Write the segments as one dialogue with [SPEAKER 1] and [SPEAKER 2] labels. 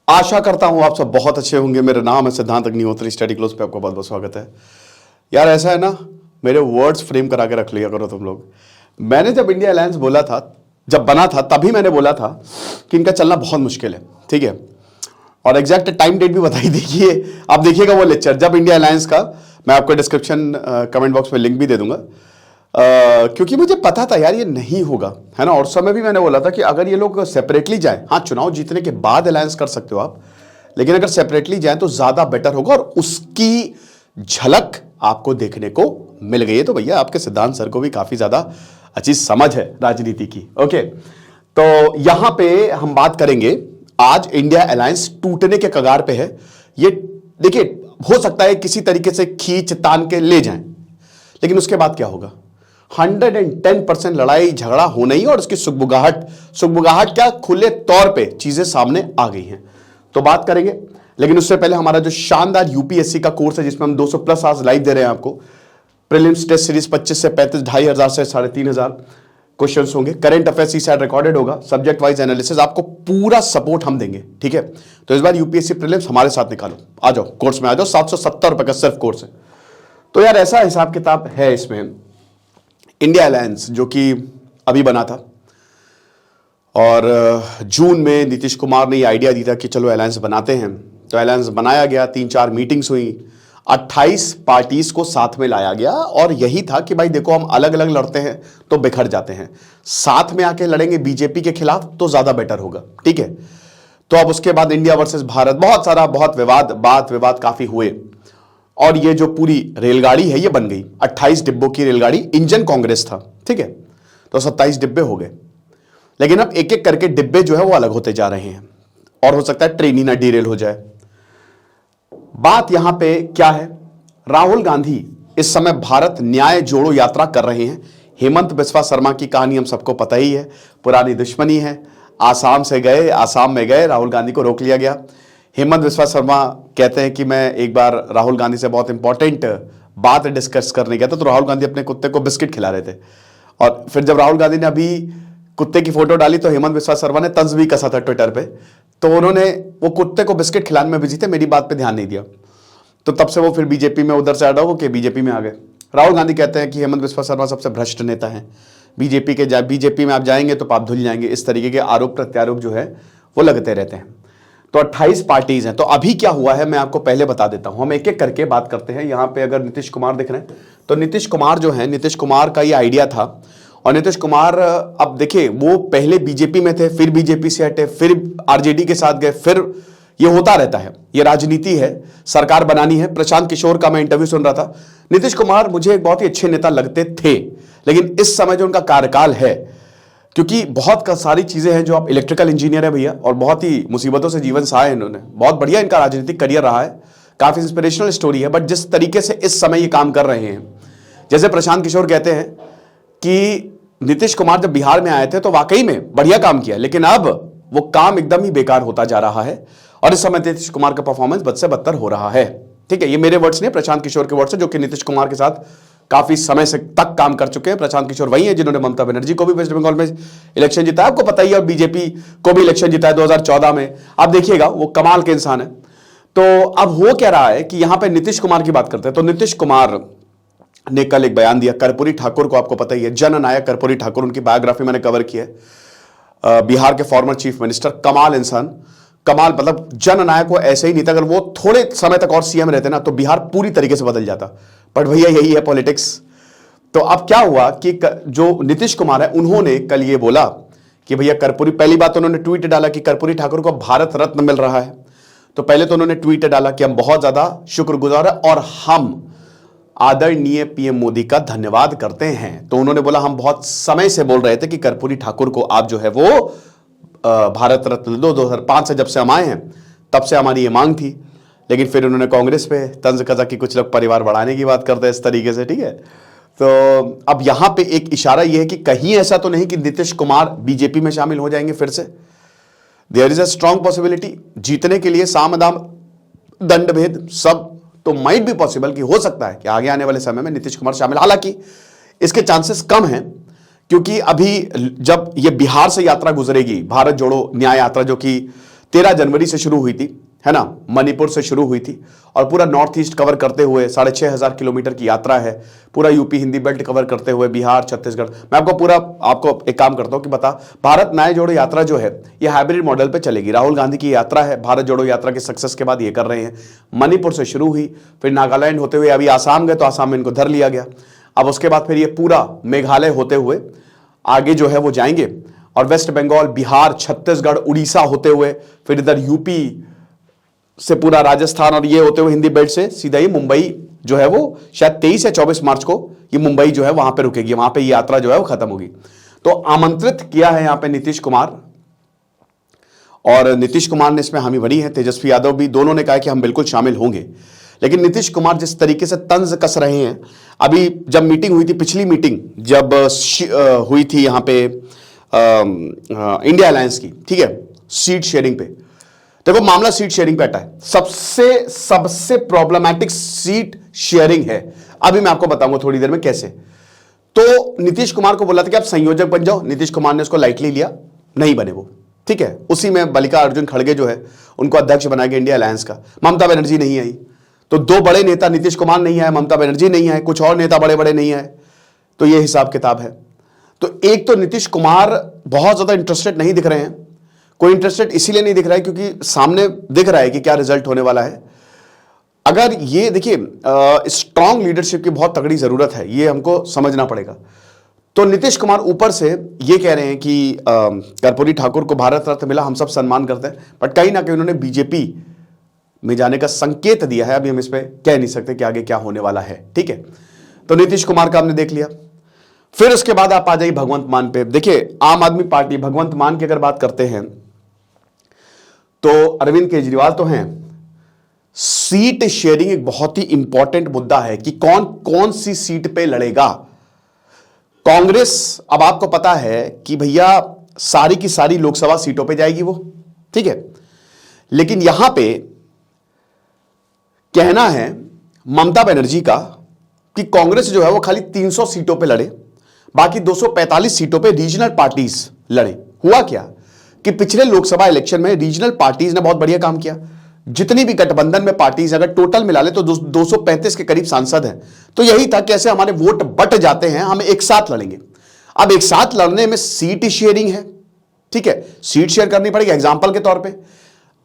[SPEAKER 1] आशा करता हूं आप सब बहुत अच्छे होंगे। मेरा नाम है सिद्धांत अग्निहोत्री, स्टडी क्लोज पे आपका बहुत बहुत स्वागत है। यार ऐसा है ना, मेरे वर्ड्स फ्रेम करा के रख लिया करो तुम लोग। मैंने जब इंडिया अलायंस बोला था, जब बना था, तभी मैंने बोला था कि इनका चलना बहुत मुश्किल है, ठीक है। और एग्जैक्ट टाइम डेट भी बताई देखिए, आप देखिएगा वो लेक्चर जब इंडिया अलायंस का, मैं आपको डिस्क्रिप्शन कमेंट बॉक्स में लिंक भी दे दूंगा। क्योंकि मुझे पता था यार ये नहीं होगा, है ना। और समय भी मैंने बोला था कि अगर ये लोग सेपरेटली जाएं, हाँ चुनाव जीतने के बाद अलायंस कर सकते हो आप, लेकिन अगर सेपरेटली जाएं तो ज्यादा बेटर होगा। और उसकी झलक आपको देखने को मिल गई है। तो भैया आपके सिद्धांत सर को भी काफी ज्यादा अच्छी समझ है राजनीति की। ओके, तो यहां पे हम बात करेंगे, आज इंडिया अलायंस टूटने के कगार पे है। ये देखिए, हो सकता है किसी तरीके से खींच तान के ले जाएं, लेकिन उसके बाद क्या होगा। 110% लड़ाई झगड़ा होना ही, और उसकी सुगबुगाहट क्या, खुले तौर पे चीजें सामने आ गई हैं। तो बात करेंगे, लेकिन उससे पहले हमारा जो शानदार यूपीएससी का कोर्स है, जिसमें हम 200 प्लस आवर्स लाइव दे रहे हैं आपको। प्रीलिम्स टेस्ट सीरीज 25 से 35, 2500 से 3500 क्वेश्चंस होंगे। करंट अफेयर्स ई साइड रिकॉर्डेड होगा, सब्जेक्ट वाइज एनालिसिस, आपको पूरा सपोर्ट हम देंगे, ठीक है। तो इस बार यूपीएससी प्रीलिम्स हमारे साथ निकालो, आ जाओ कोर्स में आ जाओ। 770 रुपए का सिर्फ कोर्स है। तो यार ऐसा हिसाब किताब है इसमें। इंडिया अलायंस जो कि अभी बना था, और जून में नीतीश कुमार ने ये आइडिया दिया था कि चलो अलायंस बनाते हैं। तो अलायंस बनाया गया, 3-4 मीटिंग्स हुई, 28 पार्टीज को साथ में लाया गया। और यही था कि भाई देखो, हम अलग अलग लड़ते हैं तो बिखर जाते हैं, साथ में आके लड़ेंगे बीजेपी के खिलाफ तो ज्यादा बेटर होगा, ठीक है। तो अब उसके बाद इंडिया वर्सेस भारत, बहुत विवाद काफी हुए। और ये जो पूरी रेलगाड़ी है ये बन गई 28 डिब्बों की रेलगाड़ी। इंजन कांग्रेस था, ठीक है। तो 27 डिब्बे हो गए, लेकिन अब एक एक करके डिब्बे जो है वो अलग होते जा रहे हैं, और हो सकता है ट्रेन ही ना डीरेल हो जाए। बात यहां पे क्या है, राहुल गांधी इस समय भारत न्याय जोड़ो यात्रा कर रहे हैं। हेमंत बिस्वा शर्मा की कहानी हम सबको पता ही है, पुरानी दुश्मनी है। आसाम में गए, राहुल गांधी को रोक लिया गया। हेमंत बिस्वा शर्मा कहते हैं कि मैं एक बार राहुल गांधी से बहुत इंपॉर्टेंट बात डिस्कस करने गया था, तो राहुल गांधी अपने कुत्ते को बिस्किट खिला रहे थे। और फिर जब राहुल गांधी ने अभी कुत्ते की फोटो डाली तो हेमंत बिस्वा शर्मा ने तंज भी कसा था ट्विटर पे। तो उन्होंने, वो कुत्ते को बिस्किट खिलाने में बिजी थे, मेरी बात पे ध्यान नहीं दिया। तो तब से वो फिर बीजेपी में उधर से अड़ा हो के बीजेपी में आ गए। राहुल गांधी कहते हैं कि हेमंत बिस्वा शर्मा सबसे भ्रष्ट नेता है, बीजेपी में आप जाएंगे तो आप धुल जाएंगे। इस तरीके के आरोप प्रत्यारोप जो है वो लगते रहते हैं। तो 28 पार्टीज हैं। तो अभी क्या हुआ है मैं आपको पहले बता देता हूं, हम एक एक करके बात करते हैं। यहां पे अगर नीतीश कुमार दिख रहे हैं, तो नीतीश कुमार जो है, नीतीश कुमार का ये आइडिया था। और नीतीश कुमार, अब देखिए, वो पहले बीजेपी में थे, फिर बीजेपी से हटे, फिर आरजेडी के साथ गए, फिर ये होता रहता है, ये राजनीति है, सरकार बनानी है। प्रशांत किशोर का मैं इंटरव्यू सुन रहा था। नीतीश कुमार मुझे एक बहुत ही अच्छे नेता लगते थे, लेकिन इस समय जो उनका कार्यकाल है, क्योंकि बहुत सारी चीजें हैं, जो आप इलेक्ट्रिकल इंजीनियर है भैया, और बहुत ही मुसीबतों से जीवन सहा है इन्होंने, बहुत बढ़िया इनका राजनीतिक करियर रहा है, काफी इंस्पिरेशनल स्टोरी है। बट जिस तरीके से इस समय ये काम कर रहे हैं, जैसे प्रशांत किशोर कहते हैं कि नीतीश कुमार जब बिहार में आए थे तो वाकई में बढ़िया काम किया, लेकिन अब वो काम एकदम ही बेकार होता जा रहा है, और इस समय नीतीश कुमार का परफॉर्मेंस बद से बदतर हो रहा है, ठीक है। ये मेरे वर्ड्स नहीं, प्रशांत किशोर के वर्ड्स है, जो कि नीतीश कुमार के साथ काफी समय से तक काम कर चुके हैं। प्रशांत किशोर वही है जिन्होंने ममता बनर्जी को भी वेस्ट बंगाल में इलेक्शन जिताया, आपको पता ही है, और बीजेपी को भी इलेक्शन जिताया 2014 में। आप देखिएगा, वो कमाल के इंसान है। तो अब हो क्या रहा है कि यहां पे नीतीश कुमार की बात करते हैं। तो नीतीश कुमार ने कल एक बयान दिया। कर्पूरी ठाकुर को आपको पता ही है, जननायक कर्पूरी ठाकुर, उनकी बायोग्राफी मैंने कवर की है। बिहार के फॉर्मर चीफ मिनिस्टर, कमाल इंसान, कमाल, मतलब जननायक वो ऐसे ही नहीं था। अगर वो थोड़े समय तक और सीएम रहते ना, तो बिहार पूरी तरीके से बदल जाता। बट भैया यही है पॉलिटिक्स। तो अब क्या हुआ कि जो नीतीश कुमार है, उन्होंने कल ये बोला कि भैया कर्पूरी, पहली बात उन्होंने ट्वीट डाला कि कर्पूरी ठाकुर को भारत रत्न मिल रहा है। तो पहले तो उन्होंने ट्वीट डाला कि हम बहुत ज्यादा शुक्रगुजार हैं और हम आदरणीय पीएम मोदी का धन्यवाद करते हैं। तो उन्होंने बोला, हम बहुत समय से बोल रहे थे कि कर्पूरी ठाकुर को आप जो है वो भारत रत्न दो। 2005 से जब से हम आए हैं, तब से हमारी ये मांग थी। लेकिन फिर उन्होंने कांग्रेस पे तंज कसा कि कुछ लोग परिवार बढ़ाने की बात करते हैं इस तरीके से, ठीक है। तो अब यहां पे एक इशारा यह है कि कहीं ऐसा तो नहीं कि नीतीश कुमार बीजेपी में शामिल हो जाएंगे फिर से। There is a strong possibility. जीतने के लिए साम दाम दंड भेद सब तो माइट भी पॉसिबल, कि हो सकता है कि आगे आने वाले समय में नीतीश कुमार शामिल, हालांकि इसके चांसेस कम हैं, क्योंकि अभी जब ये बिहार से यात्रा गुजरेगी, भारत जोड़ो न्याय यात्रा, जो कि 13 जनवरी से शुरू हुई थी, है ना, मणिपुर से शुरू हुई थी और पूरा नॉर्थ ईस्ट कवर करते हुए 6,500 किलोमीटर की यात्रा है, पूरा यूपी हिंदी बेल्ट कवर करते हुए बिहार, छत्तीसगढ़। मैं आपको एक काम करता हूं कि बता, भारत न्याय जोड़ो यात्रा जो है ये हाइब्रिड मॉडल पे चलेगी। राहुल गांधी की यात्रा है, भारत जोड़ो यात्रा की सक्सेस के बाद ये कर रहे हैं। मणिपुर से शुरू हुई, फिर नागालैंड होते हुए अभी आसाम गए तो आसाम में इनको धर लिया गया। अब उसके बाद फिर ये पूरा मेघालय होते हुए आगे जो है वो जाएंगे और वेस्ट बंगाल, बिहार, छत्तीसगढ़, उड़ीसा होते हुए फिर इधर यूपी से पूरा राजस्थान और ये होते हुए हिंदी बेल्ट से सीधा ही मुंबई जो है वो शायद 23 या 24 मार्च को ये मुंबई जो है वहां पे रुकेगी, वहां पे ये यात्रा जो है वो खत्म होगी। तो आमंत्रित किया है यहां पे नीतीश कुमार, और नीतीश कुमार ने इसमें हामी भरी है। तेजस्वी यादव भी, दोनों ने कहा कि हम बिल्कुल शामिल होंगे। लेकिन नीतीश कुमार जिस तरीके से तंज कस रहे हैं, अभी जब मीटिंग हुई थी, पिछली मीटिंग जब हुई थी यहां पे इंडिया अलायंस की, ठीक है, सीट शेयरिंग पे, देखो मामला सीट शेयरिंग पे अटा है। सबसे प्रॉब्लमैटिक सीट शेयरिंग है। अभी मैं आपको बताऊंगा थोड़ी देर में कैसे। तो नीतीश कुमार को बोला था कि आप संयोजक बन जाओ, नीतीश कुमार ने उसको लाइटली लिया, नहीं बने वो, ठीक है। उसी में मल्लिकार्जुन खड़गे जो है उनको अध्यक्ष बनाया गया इंडिया अलायंस का। ममता बनर्जी नहीं आई, तो दो बड़े नेता, नीतीश कुमार नहीं आए, ममता बनर्जी नहीं आए, कुछ और नेता बड़े बड़े नहीं आए, तो ये हिसाब किताब है। तो एक तो नीतीश कुमार बहुत ज्यादा इंटरेस्टेड नहीं दिख रहे हैं। कोई इंटरेस्टेड इसीलिए नहीं दिख रहा है क्योंकि सामने दिख रहा है कि क्या रिजल्ट होने वाला है। अगर ये देखिए, स्ट्रांग लीडरशिप की बहुत तगड़ी जरूरत है, ये हमको समझना पड़ेगा। तो नीतीश कुमार ऊपर से ये कह रहे हैं कि कर्पूरी ठाकुर को भारत रत्न मिला, हम सब सम्मान करते हैं, बट कहीं ना कहीं उन्होंने बीजेपी में जाने का संकेत दिया है। अभी हम इस पर कह नहीं सकते कि आगे क्या होने वाला है, ठीक है। तो नीतीश कुमार का हमने देख लिया। फिर उसके बाद आप आ जाइए भगवंत मान पे। देखिए आम आदमी पार्टी, भगवंत मान की अगर बात करते हैं तो अरविंद केजरीवाल तो हैं। सीट शेयरिंग एक बहुत ही इंपॉर्टेंट मुद्दा है कि कौन कौन सी सीट पे लड़ेगा। कांग्रेस, अब आपको पता है कि भैया सारी की सारी लोकसभा सीटों पे जाएगी वो, ठीक है। लेकिन यहां पे कहना है ममता बनर्जी का कि कांग्रेस जो है वो खाली 300 सीटों पे लड़े, बाकी 245 सीटों पे रीजनल पार्टीज लड़े। हुआ क्या कि पिछले लोकसभा इलेक्शन में रीजनल पार्टीज ने बहुत बढ़िया काम किया। जितनी भी गठबंधन में पार्टीज अगर टोटल मिला ले तो 235 के करीब सांसद हैं। तो यही था कि ऐसे हमारे वोट बट जाते हैं, हम एक साथ लड़ेंगे। अब एक साथ लड़ने में सीट शेयरिंग है, ठीक है, सीट शेयर करनी पड़ेगी। एग्जाम्पल के तौर पर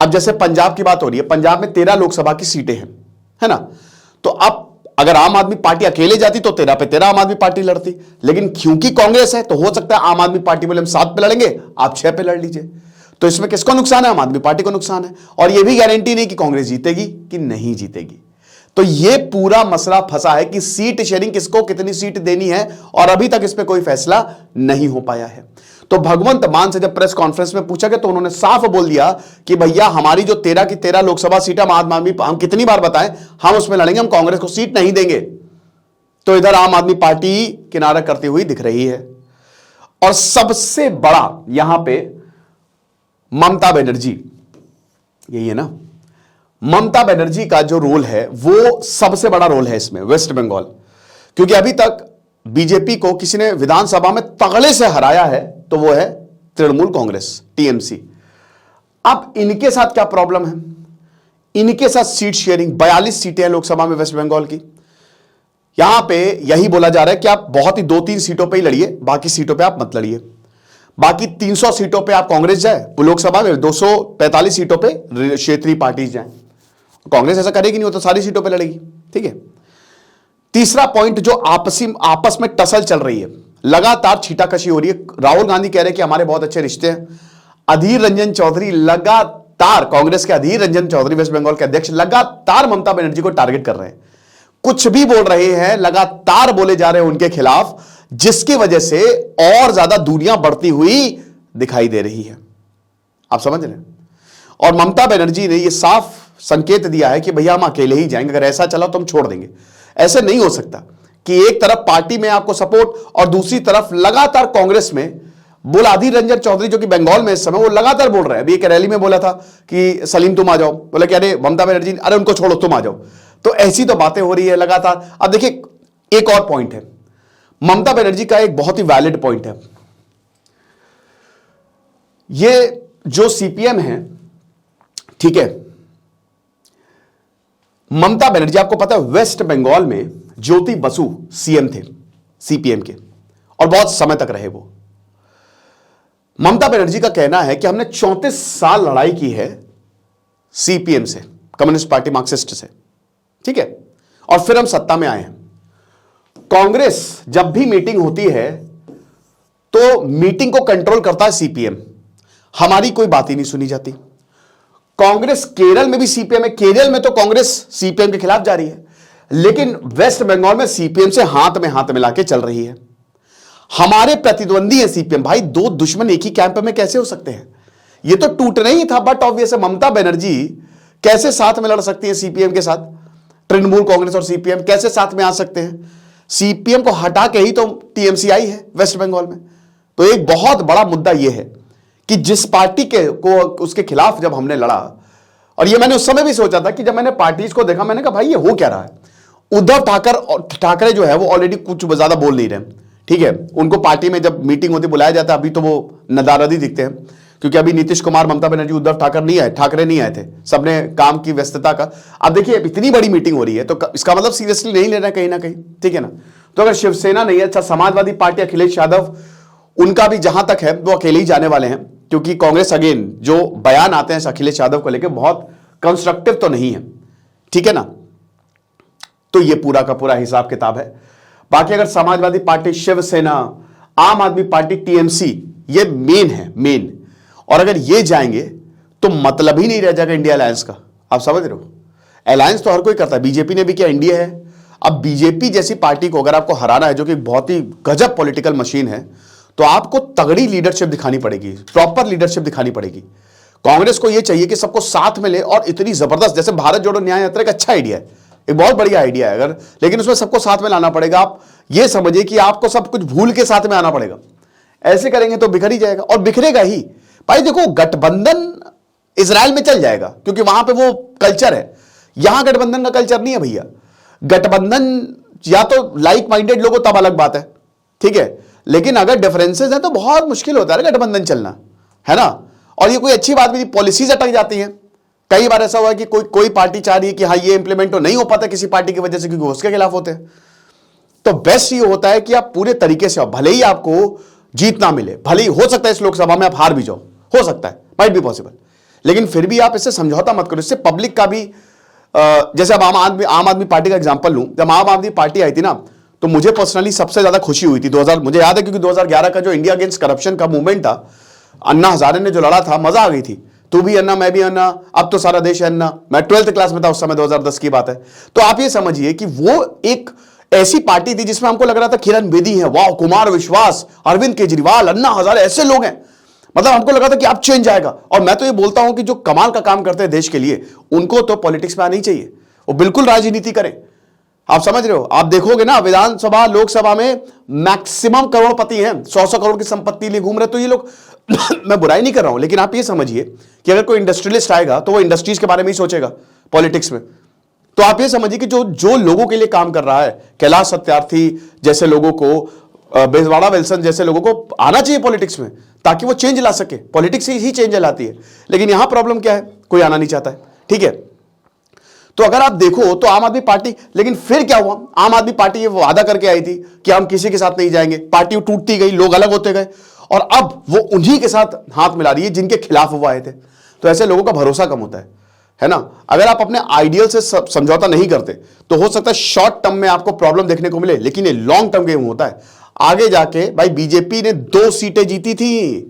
[SPEAKER 1] अब जैसे पंजाब की बात हो रही है, पंजाब में 13 लोकसभा की सीटें हैं, है ना। तो अब अगर आम आदमी पार्टी अकेले जाती तो 13 पे 13 आम आदमी पार्टी लड़ती, लेकिन क्योंकि कांग्रेस है तो हो सकता है आम आदमी पार्टी बोले हम 7 पे लड़ेंगे, आप 6 पे लड़ लीजिए। तो इसमें किसको नुकसान है? आम आदमी पार्टी को नुकसान है। और यह भी गारंटी नहीं कि कांग्रेस जीतेगी कि नहीं जीतेगी। तो यह पूरा मसला फंसा है कि सीट शेयरिंग किसको कितनी सीट देनी है, और अभी तक इस पर कोई फैसला नहीं हो पाया है। तो भगवंत मान से जब प्रेस कॉन्फ्रेंस में पूछा गया तो उन्होंने साफ बोल दिया कि भैया हमारी जो 13 की 13 लोकसभा सीट हम आम आदमी, हम कितनी बार बताएं हम उसमें लड़ेंगे, हम कांग्रेस को सीट नहीं देंगे। तो इधर आम आदमी पार्टी किनारा करती हुई दिख रही है। और सबसे बड़ा यहां पे ममता बनर्जी, यही है ना, ममता बनर्जी का जो रोल है वो सबसे बड़ा रोल है इसमें वेस्ट बंगाल। क्योंकि अभी तक बीजेपी को किसी ने विधानसभा में तगड़े से हराया है तो वो है तृणमूल कांग्रेस, टीएमसी। अब इनके साथ क्या प्रॉब्लम है? इनके साथ सीट शेयरिंग 42 सीटें हैं लोकसभा में वेस्ट बंगाल की। यहां पे यही बोला जा रहा है कि आप बहुत ही 2-3 सीटों पे ही लड़िए, बाकी सीटों पे आप मत लड़िए। बाकी 300 सीटों पे आप कांग्रेस जाए, लोकसभा में 245 सीटों पे क्षेत्रीय पार्टी जाए। कांग्रेस ऐसा करेगी नहीं, वो तो सारी सीटों पे लड़ेगी, ठीक है। तीसरा पॉइंट जो आपस में टसल चल रही है, लगातार छीटाकशी हो रही है। राहुल गांधी कह रहे हैं कि हमारे बहुत अच्छे रिश्ते हैं। अधीर रंजन चौधरी लगातार, कांग्रेस के अधीर रंजन चौधरी वेस्ट बंगाल के अध्यक्ष, लगातार ममता बनर्जी को टारगेट कर रहे हैं। कुछ भी बोल रहे हैं, लगातार बोले जा रहे हैं उनके खिलाफ, जिसकी वजह से और ज्यादा दूरियां बढ़ती हुई दिखाई दे रही है। आप समझ रहे हैं? और ममता बनर्जी ने यह साफ संकेत दिया है कि भैया हम अकेले ही जाएंगे, अगर ऐसा चला तो हम छोड़ देंगे। ऐसे नहीं हो सकता कि एक तरफ पार्टी में आपको सपोर्ट और दूसरी तरफ लगातार कांग्रेस में बोला। अधीर रंजन चौधरी जो कि बंगाल में इस समय, वो लगातार बोल रहे हैं। अभी एक रैली में बोला था कि सलीम तुम आ जाओ, बोला कि अरे ममता बनर्जी, अरे उनको छोड़ो तुम आ जाओ। तो ऐसी तो बातें हो रही है लगातार। अब देखिए एक और पॉइंट है, ममता बनर्जी का एक बहुत ही वैलिड पॉइंट है। ये जो सीपीएम है ठीक है। ममता बनर्जी, आपको पता है वेस्ट बंगाल में ज्योति बसु सीएम थे सीपीएम के, और बहुत समय तक रहे वो। ममता बनर्जी का कहना है कि हमने 34 साल लड़ाई की है सीपीएम से, कम्युनिस्ट पार्टी मार्क्सिस्ट से, ठीक है, और फिर हम सत्ता में आए हैं। कांग्रेस जब भी मीटिंग होती है तो मीटिंग को कंट्रोल करता है सीपीएम, हमारी कोई बात ही नहीं सुनी जाती। कांग्रेस केरल में भी सीपीएम है, केरल में तो कांग्रेस सीपीएम के खिलाफ जा रही है, लेकिन वेस्ट बंगाल में सीपीएम से हाथ में हाथ मिला के चल रही है। हमारे प्रतिद्वंदी है सीपीएम। भाई, दो दुश्मन एक ही कैंप में कैसे हो सकते हैं? ये तो टूटना ही था, बट ऑब्वियस है ममता बनर्जी कैसे साथ में लड़ सकती है सीपीएम के साथ? तृणमूल कांग्रेस और सीपीएम कैसे साथ में आ सकते हैं? सीपीएम को हटा के ही तो टीएमसी आई है वेस्ट बंगाल में। तो एक बहुत बड़ा मुद्दा यह है कि जिस पार्टी के को उसके खिलाफ जब हमने लड़ा, और ये मैंने उस समय भी सोचा था कि जब मैंने पार्टीज को देखा, मैंने कहा भाई ये हो क्या रहा है। उद्धव ठाकरे जो है वो ऑलरेडी कुछ ज्यादा बोल नहीं रहे, ठीक है। उनको पार्टी में जब मीटिंग होती बुलाया जाता है, अभी तो वो नदारदी दिखते हैं, क्योंकि अभी नीतीश कुमार, ममता बनर्जी, उद्धव ठाकरे नहीं आए थे, सबने काम की व्यस्तता का। अब देखिए इतनी बड़ी मीटिंग हो रही है तो इसका मतलब सीरियसली नहीं लेना कहीं ना कहीं, ठीक है ना। तो अगर शिवसेना नहीं है, अच्छा समाजवादी पार्टी, अखिलेश यादव, उनका भी जहां तक है वो अकेले ही जाने वाले हैं, क्योंकि कांग्रेस अगेन जो बयान आते हैं अखिलेश यादव को लेकर बहुत कंस्ट्रक्टिव तो नहीं है, ठीक है ना। तो ये पूरा का पूरा हिसाब किताब है। बाकी अगर समाजवादी पार्टी, शिवसेना, आम आदमी पार्टी, टीएमसी, ये मेन है, मेन। और अगर ये जाएंगे तो मतलब ही नहीं रह जाएगा इंडिया अलायंस का। आप समझ रहे हो? अलायंस तो हर कोई करता है, बीजेपी ने भी किया, इंडिया है। अब बीजेपी जैसी पार्टी को अगर आपको हराना है, जो कि बहुत ही गजब पॉलिटिकल मशीन है, तो आपको तगड़ी लीडरशिप दिखानी पड़ेगी, प्रॉपर लीडरशिप दिखानी पड़ेगी। कांग्रेस को यह चाहिए कि सबको साथ में ले, और इतनी जबरदस्त, जैसे भारत जोड़ो न्याय यात्रा एक अच्छा आइडिया है, एक बहुत बढ़िया आइडिया है, अगर लेकिन उसमें सबको साथ में लाना पड़ेगा। आप ये समझिए कि आपको सब कुछ भूल के साथ में आना पड़ेगा। ऐसे करेंगे तो बिखर ही जाएगा, और बिखरेगा ही। भाई देखो, गठबंधन इजराइल में चल जाएगा क्योंकि वहां पे वो कल्चर है, यहां गठबंधन का कल्चर नहीं है भैया। गठबंधन या तो लाइक माइंडेड लोगों तब अलग बात है, ठीक है, लेकिन अगर डिफरेंसेस हैं तो बहुत मुश्किल होता है गठबंधन चलना, है ना। और ये कोई अच्छी बात भी नहीं, पॉलिसीज अटक जाती हैं। कई बार ऐसा हुआ है कि कोई पार्टी चाह रही है कि हाँ ये इंप्लीमेंट तो नहीं हो पाता किसी पार्टी की वजह से, क्योंकि उसके खिलाफ होते हैं। तो बेस्ट ये होता है कि आप पूरे तरीके से, भले ही आपको जीत ना मिले, भले ही हो सकता है इस लोकसभा में आप हार भी जाओ, हो सकता है, माइट बी पॉसिबल, लेकिन फिर भी आप इससे समझौता मत करो। इससे पब्लिक का भी, जैसे अब आम आदमी पार्टी का एग्जांपल लूं, जब आम आदमी पार्टी आई थी ना, तो मुझे पर्सनली सबसे ज्यादा खुशी हुई थी मुझे याद है, क्योंकि 2011 का जो इंडिया अगेंस्ट करप्शन का मूवमेंट था, अन्ना हजारे ने जो लड़ा था, मजा आ गई थी। तू भी अन्ना, मैं भी अन्ना, अब तो सारा देश है अन्ना। मैं 12th क्लास में था उस समय, 2010 की बात है। तो आप ये समझिए कि वो एक ऐसी पार्टी थी जिसमें हमको लग रहा था किरण बेदी है, वाह, कुमार विश्वास, अरविंद केजरीवाल, अन्ना हजारे, ऐसे लोग हैं। मतलब हमको लगा था कि अब चेंज आएगा। और मैं तो ये बोलता हूं कि जो कमाल का काम करते हैं देश के लिए, उनको तो पॉलिटिक्स में आना ही चाहिए, वो बिल्कुल राजनीति करें। आप समझ रहे हो? आप देखोगे ना, विधानसभा, लोकसभा में मैक्सिमम करोड़पति हैं, 100 करोड़ की संपत्ति लिए घूम रहे। तो ये लोग मैं बुराई नहीं कर रहा हूं, लेकिन आप ये समझिए कि अगर कोई इंडस्ट्रियलिस्ट आएगा तो वो इंडस्ट्रीज के बारे में ही सोचेगा पॉलिटिक्स में। तो आप ये समझिए कि जो लोगों के लिए काम कर रहा है, कैलाश सत्यार्थी जैसे लोगों को, बेजवाड़ा विल्सन जैसे लोगों को आना चाहिए पॉलिटिक्स में, ताकि वो चेंज ला सके। पॉलिटिक्स ही चेंज लाती है, लेकिन यहां प्रॉब्लम क्या है, कोई आना नहीं चाहता है, ठीक है। तो अगर आप देखो तो आम आदमी पार्टी, लेकिन फिर क्या हुआ, आम आदमी पार्टी ये वादा करके आई थी कि हम किसी के साथ नहीं जाएंगे, पार्टी टूटती गई, लोग अलग होते गए, और अब वो उन्हीं के साथ हाथ मिला रही है जिनके खिलाफ वो आए थे। तो ऐसे लोगों का भरोसा कम होता है ना। अगर आप अपने आइडियल से समझौता नहीं करते तो हो सकता है शॉर्ट टर्म में आपको प्रॉब्लम देखने को मिले, लेकिन ये लॉन्ग टर्म गेम होता है। आगे जाके भाई बीजेपी ने 2 सीटें जीती थी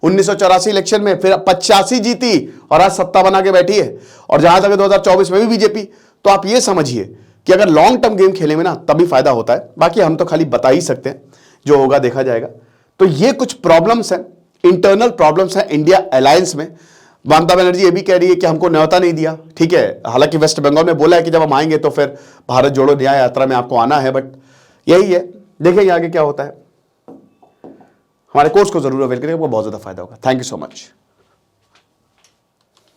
[SPEAKER 1] 1984 इलेक्शन में, फिर 85 जीती, और आज सत्ता बना के बैठी है, और जहां तक 2024 में भी बीजेपी। तो आप ये समझिए कि अगर लॉन्ग टर्म गेम खेले में ना, तभी फायदा होता है। बाकी हम तो खाली बता ही सकते हैं, जो होगा देखा जाएगा। तो ये कुछ प्रॉब्लम्स हैं, इंटरनल प्रॉब्लम्स हैं इंडिया अलायंस में। ममता बनर्जी ये भी कह रही है कि हमको न्योता नहीं दिया, ठीक है। हालांकि वेस्ट बंगाल में बोला है कि जब हम आएंगे तो फिर भारत जोड़ो न्याय यात्रा में आपको आना है, बट यही है, देखेंगे आगे क्या होता है। हमारे कोर्स को जरूर अवेल करिए, वो बहुत ज्यादा फायदा होगा। Thank you so much.